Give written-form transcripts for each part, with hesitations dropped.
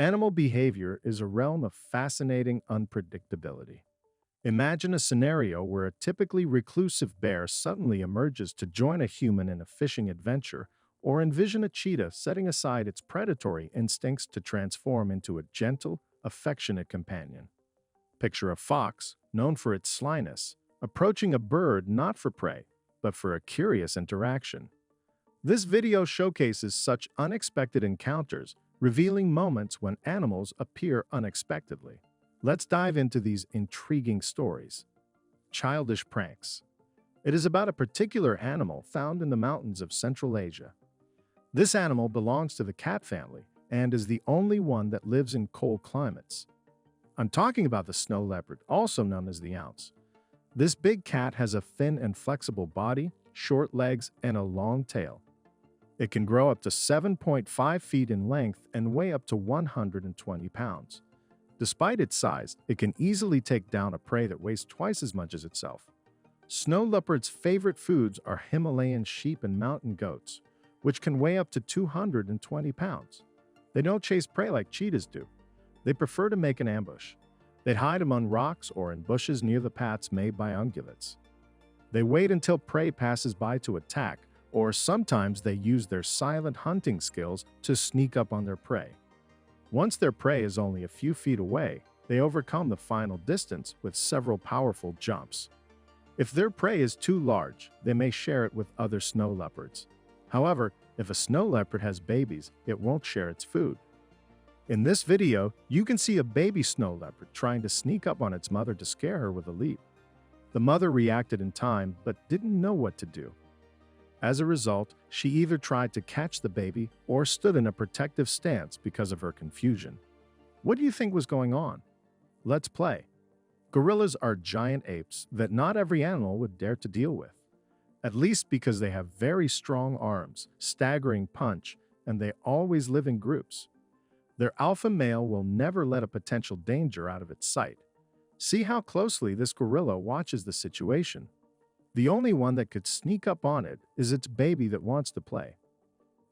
Animal behavior is a realm of fascinating unpredictability. Imagine a scenario where a typically reclusive bear suddenly emerges to join a human in a fishing adventure, or envision a cheetah setting aside its predatory instincts to transform into a gentle, affectionate companion. Picture a fox, known for its slyness, approaching a bird not for prey, but for a curious interaction. This video showcases such unexpected encounters, revealing moments when animals appear unexpectedly. Let's dive into these intriguing stories. Childish Pranks. It is about a particular animal found in the mountains of Central Asia. This animal belongs to the cat family and is the only one that lives in cold climates. I'm talking about the snow leopard, also known as the ounce. This big cat has a thin and flexible body, short legs, and a long tail. It can grow up to 7.5 feet in length and weigh up to 120 pounds. Despite its size, it can easily take down a prey that weighs twice as much as itself. Snow leopards' favorite foods are Himalayan sheep and mountain goats, which can weigh up to 220 pounds. They don't chase prey like cheetahs do. They prefer to make an ambush. They'd hide among rocks or in bushes near the paths made by ungulates. They wait until prey passes by to attack, or sometimes they use their silent hunting skills to sneak up on their prey. Once their prey is only a few feet away, they overcome the final distance with several powerful jumps. If their prey is too large, they may share it with other snow leopards. However, if a snow leopard has babies, it won't share its food. In this video, you can see a baby snow leopard trying to sneak up on its mother to scare her with a leap. The mother reacted in time but didn't know what to do. As a result, she either tried to catch the baby or stood in a protective stance because of her confusion. What do you think was going on? Let's play. Gorillas are giant apes that not every animal would dare to deal with, at least because they have very strong arms, staggering punch, and they always live in groups. Their alpha male will never let a potential danger out of its sight. See how closely this gorilla watches the situation. The only one that could sneak up on it is its baby that wants to play.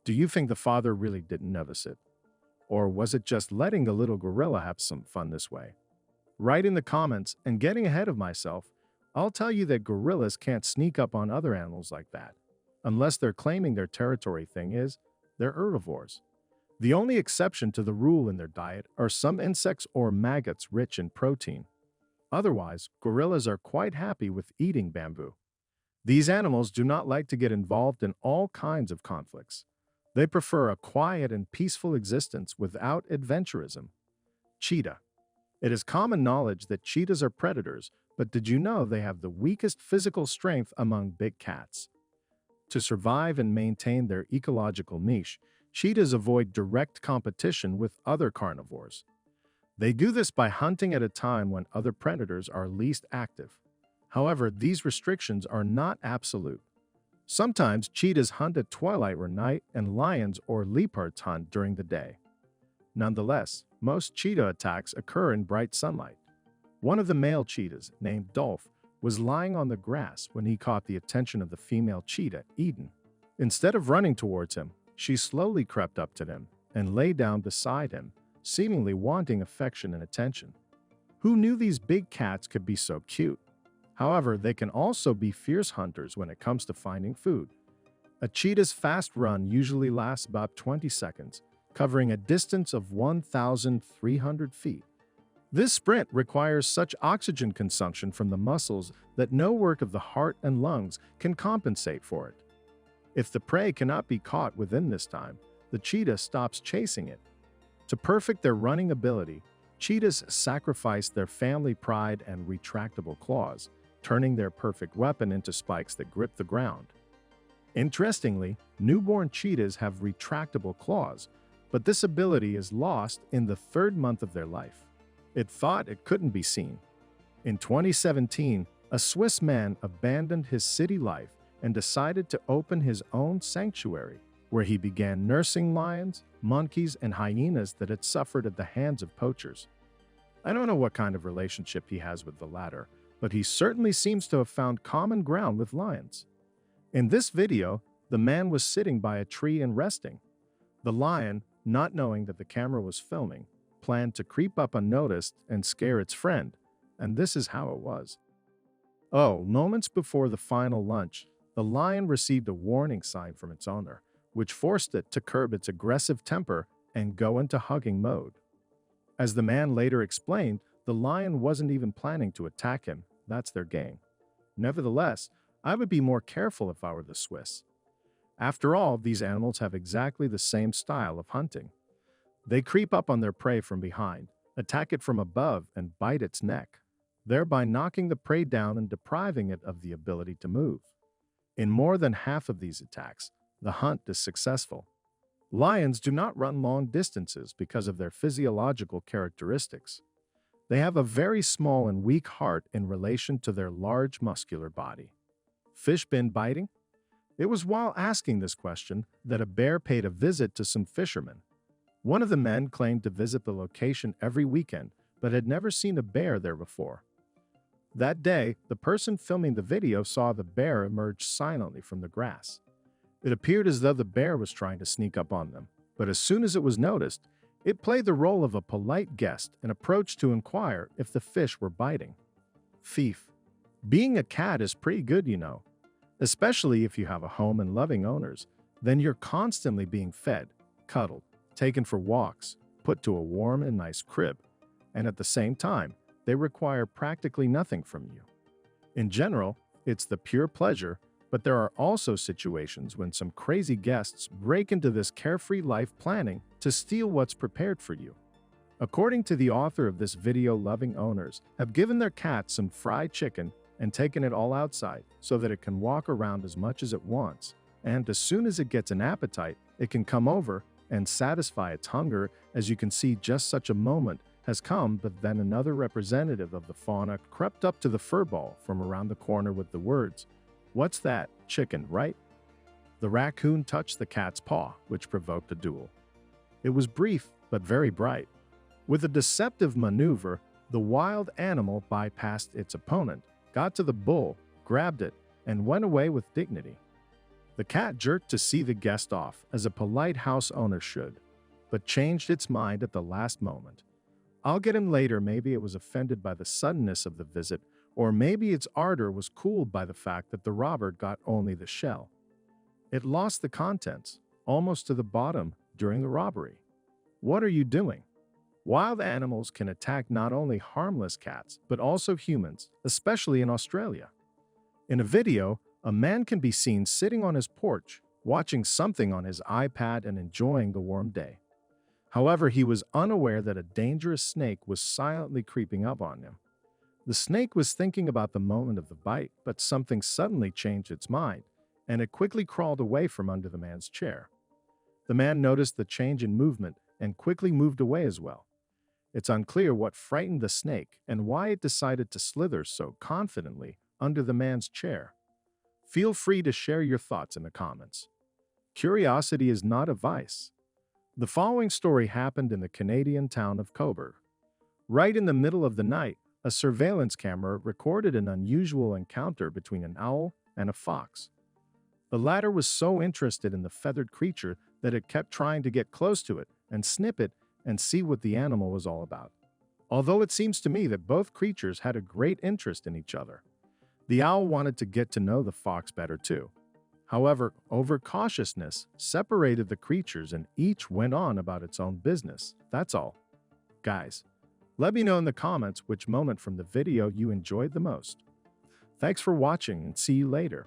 Do you think the father really didn't notice it? Or was it just letting the little gorilla have some fun this way? Write in the comments, and getting ahead of myself, I'll tell you that gorillas can't sneak up on other animals like that. Unless they're claiming their territory. Thing is, they're herbivores. The only exception to the rule in their diet are some insects or maggots rich in protein. Otherwise, gorillas are quite happy with eating bamboo. These animals do not like to get involved in all kinds of conflicts. They prefer a quiet and peaceful existence without adventurism. Cheetah. It is common knowledge that cheetahs are predators, but did you know they have the weakest physical strength among big cats? To survive and maintain their ecological niche, cheetahs avoid direct competition with other carnivores. They do this by hunting at a time when other predators are least active. However, these restrictions are not absolute. Sometimes cheetahs hunt at twilight or night, and lions or leopards hunt during the day. Nonetheless, most cheetah attacks occur in bright sunlight. One of the male cheetahs, named Dolph, was lying on the grass when he caught the attention of the female cheetah, Eden. Instead of running towards him, she slowly crept up to him and lay down beside him, seemingly wanting affection and attention. Who knew these big cats could be so cute? However, they can also be fierce hunters when it comes to finding food. A cheetah's fast run usually lasts about 20 seconds, covering a distance of 1,300 feet. This sprint requires such oxygen consumption from the muscles that no work of the heart and lungs can compensate for it. If the prey cannot be caught within this time, the cheetah stops chasing it. To perfect their running ability, cheetahs sacrifice their family pride and retractable claws, turning their perfect weapon into spikes that grip the ground. Interestingly, newborn cheetahs have retractable claws, but this ability is lost in the 3rd month of their life. It thought it couldn't be seen. In 2017, a Swiss man abandoned his city life and decided to open his own sanctuary, where he began nursing lions, monkeys, and hyenas that had suffered at the hands of poachers. I don't know what kind of relationship he has with the latter, but he certainly seems to have found common ground with lions. In this video, the man was sitting by a tree and resting. The lion, not knowing that the camera was filming, planned to creep up unnoticed and scare its friend, and this is how it was. Oh, moments before the final lunch, the lion received a warning sign from its owner, which forced it to curb its aggressive temper and go into hugging mode. As the man later explained, the lion wasn't even planning to attack him. That's their game. Nevertheless, I would be more careful if I were the Swiss. After all, these animals have exactly the same style of hunting. They creep up on their prey from behind, attack it from above, and bite its neck, thereby knocking the prey down and depriving it of the ability to move. In more than half of these attacks, the hunt is successful. Lions do not run long distances because of their physiological characteristics. They have a very small and weak heart in relation to their large muscular body. Fish been biting? It was while asking this question that a bear paid a visit to some fishermen. One of the men claimed to visit the location every weekend, but had never seen a bear there before. That day, the person filming the video saw the bear emerge silently from the grass. It appeared as though the bear was trying to sneak up on them, but as soon as it was noticed, it played the role of a polite guest and approached to inquire if the fish were biting. Thief. Being a cat is pretty good, you know. Especially if you have a home and loving owners, then you're constantly being fed, cuddled, taken for walks, put to a warm and nice crib, and at the same time, they require practically nothing from you. In general, it's the pure pleasure, but there are also situations when some crazy guests break into this carefree life planning to steal what's prepared for you. According to the author of this video, loving owners have given their cat some fried chicken and taken it all outside so that it can walk around as much as it wants, and as soon as it gets an appetite, it can come over and satisfy its hunger. As you can see, just such a moment has come, but then another representative of the fauna crept up to the furball from around the corner with the words, "What's that? Chicken, right?" The raccoon touched the cat's paw, which provoked a duel. It was brief, but very bright. With a deceptive maneuver, the wild animal bypassed its opponent, got to the bull, grabbed it, and went away with dignity. The cat jerked to see the guest off, as a polite house owner should, but changed its mind at the last moment. I'll get him later. Maybe it was offended by the suddenness of the visit, or maybe its ardor was cooled by the fact that the robber got only the shell. It lost the contents, almost to the bottom, during the robbery. What are you doing? Wild animals can attack not only harmless cats, but also humans, especially in Australia. In a video, a man can be seen sitting on his porch, watching something on his iPad and enjoying the warm day. However, he was unaware that a dangerous snake was silently creeping up on him. The snake was thinking about the moment of the bite, but something suddenly changed its mind, and it quickly crawled away from under the man's chair. The man noticed the change in movement and quickly moved away as well. It's unclear what frightened the snake and why it decided to slither so confidently under the man's chair. Feel free to share your thoughts in the comments. Curiosity is not a vice. The following story happened in the Canadian town of Cobourg. Right in the middle of the night, a surveillance camera recorded an unusual encounter between an owl and a fox. The latter was so interested in the feathered creature that it kept trying to get close to it and snip it and see what the animal was all about. Although it seems to me that both creatures had a great interest in each other. The owl wanted to get to know the fox better too. However, overcautiousness separated the creatures and each went on about its own business. That's all. Guys, let me know in the comments which moment from the video you enjoyed the most. Thanks for watching and see you later.